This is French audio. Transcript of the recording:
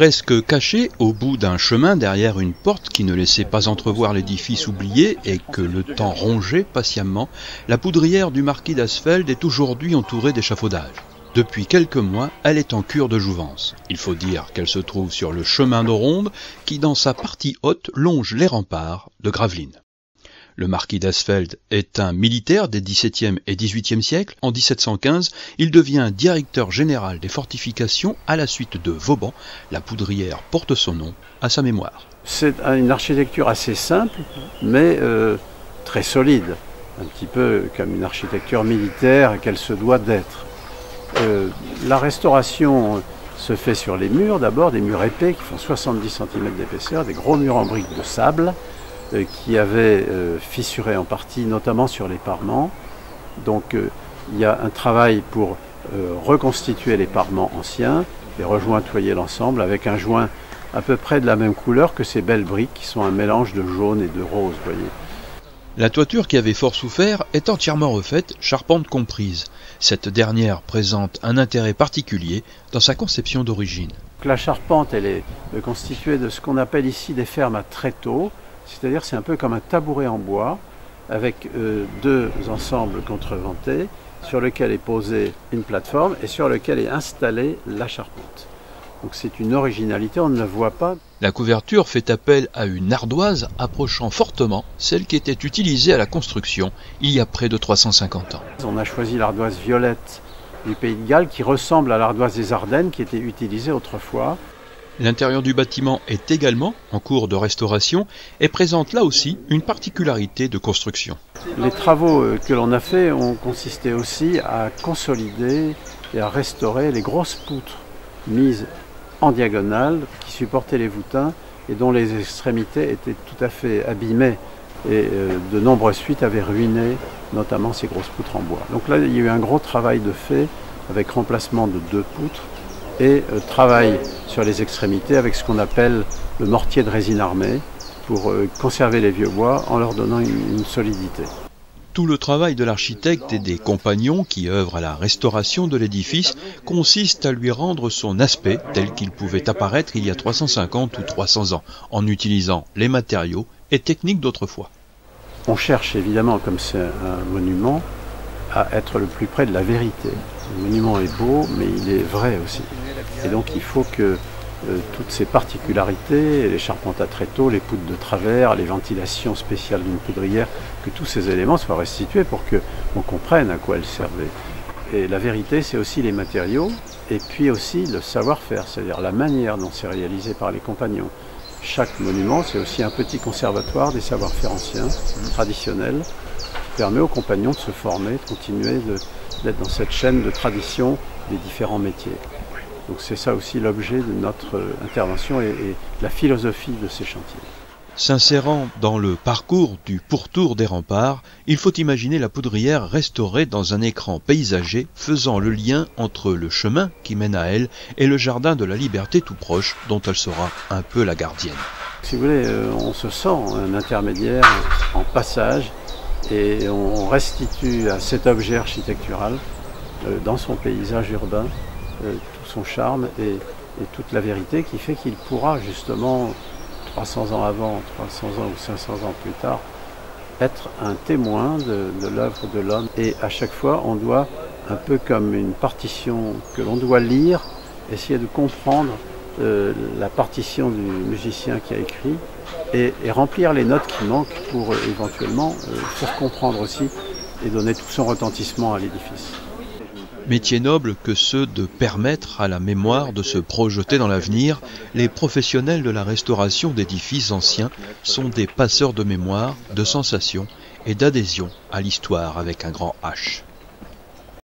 Presque cachée au bout d'un chemin derrière une porte qui ne laissait pas entrevoir l'édifice oublié et que le temps rongeait patiemment, la poudrière du marquis d'Asfeld est aujourd'hui entourée d'échafaudages. Depuis quelques mois, elle est en cure de jouvence. Il faut dire qu'elle se trouve sur le chemin de ronde qui, dans sa partie haute, longe les remparts de Gravelines. Le marquis d'Asfeld est un militaire des XVIIe et XVIIIe siècles. En 1715, il devient directeur général des fortifications à la suite de Vauban. La poudrière porte son nom à sa mémoire. C'est une architecture assez simple, mais très solide. Un petit peu comme une architecture militaire qu'elle se doit d'être. La restauration se fait sur les murs, d'abord des murs épais qui font 70 cm d'épaisseur, des gros murs en briques de sable, qui avaient fissuré en partie, notamment sur les parements. Donc il y a un travail pour reconstituer les parements anciens et rejointoyer l'ensemble avec un joint à peu près de la même couleur que ces belles briques qui sont un mélange de jaune et de rose, voyez. La toiture qui avait fort souffert est entièrement refaite, charpente comprise. Cette dernière présente un intérêt particulier dans sa conception d'origine. La charpente, elle est constituée de ce qu'on appelle ici des fermes à tréteaux. C'est-à-dire c'est un peu comme un tabouret en bois avec deux ensembles contreventés sur lequel est posée une plateforme et sur lequel est installée la charpente. Donc c'est une originalité, on ne le voit pas. La couverture fait appel à une ardoise approchant fortement celle qui était utilisée à la construction il y a près de 350 ans. On a choisi l'ardoise violette du Pays de Galles qui ressemble à l'ardoise des Ardennes qui était utilisée autrefois. L'intérieur du bâtiment est également en cours de restauration et présente là aussi une particularité de construction. Les travaux que l'on a faits ont consisté aussi à consolider et à restaurer les grosses poutres mises en diagonale qui supportaient les voûtins et dont les extrémités étaient tout à fait abîmées et de nombreuses fuites avaient ruiné notamment ces grosses poutres en bois. Donc là il y a eu un gros travail de fait avec remplacement de 2 poutres et travail sur les extrémités avec ce qu'on appelle le mortier de résine armée pour conserver les vieux bois en leur donnant une solidité. Tout le travail de l'architecte et des compagnons qui œuvrent à la restauration de l'édifice consiste à lui rendre son aspect tel qu'il pouvait apparaître il y a 350 ou 300 ans, en utilisant les matériaux et techniques d'autrefois. On cherche évidemment, comme c'est un monument, à être le plus près de la vérité. Le monument est beau, mais il est vrai aussi. Et donc il faut que toutes ces particularités, les charpentes à tréteaux, les poutres de travers, les ventilations spéciales d'une poudrière, que tous ces éléments soient restitués pour qu'on comprenne à quoi elles servaient. Et la vérité, c'est aussi les matériaux, et puis aussi le savoir-faire, c'est-à-dire la manière dont c'est réalisé par les compagnons. Chaque monument, c'est aussi un petit conservatoire des savoir-faire anciens, traditionnels, qui permet aux compagnons de se former, de continuer d'être dans cette chaîne de tradition des différents métiers. Donc c'est ça aussi l'objet de notre intervention et la philosophie de ces chantiers. S'insérant dans le parcours du pourtour des remparts, il faut imaginer la poudrière restaurée dans un écran paysager faisant le lien entre le chemin qui mène à elle et le jardin de la Liberté tout proche dont elle sera un peu la gardienne. Si vous voulez, on se sent un intermédiaire en passage et on restitue à cet objet architectural dans son paysage urbain tout son charme et toute la vérité qui fait qu'il pourra justement 300 ans avant, 300 ans ou 500 ans plus tard, être un témoin de l'œuvre de l'homme. Et à chaque fois, on doit, un peu comme une partition que l'on doit lire, essayer de comprendre la partition du musicien qui a écrit et remplir les notes qui manquent pour éventuellement faire comprendre aussi et donner tout son retentissement à l'édifice. Métier noble que ceux de permettre à la mémoire de se projeter dans l'avenir, les professionnels de la restauration d'édifices anciens sont des passeurs de mémoire, de sensations et d'adhésion à l'histoire avec un grand H.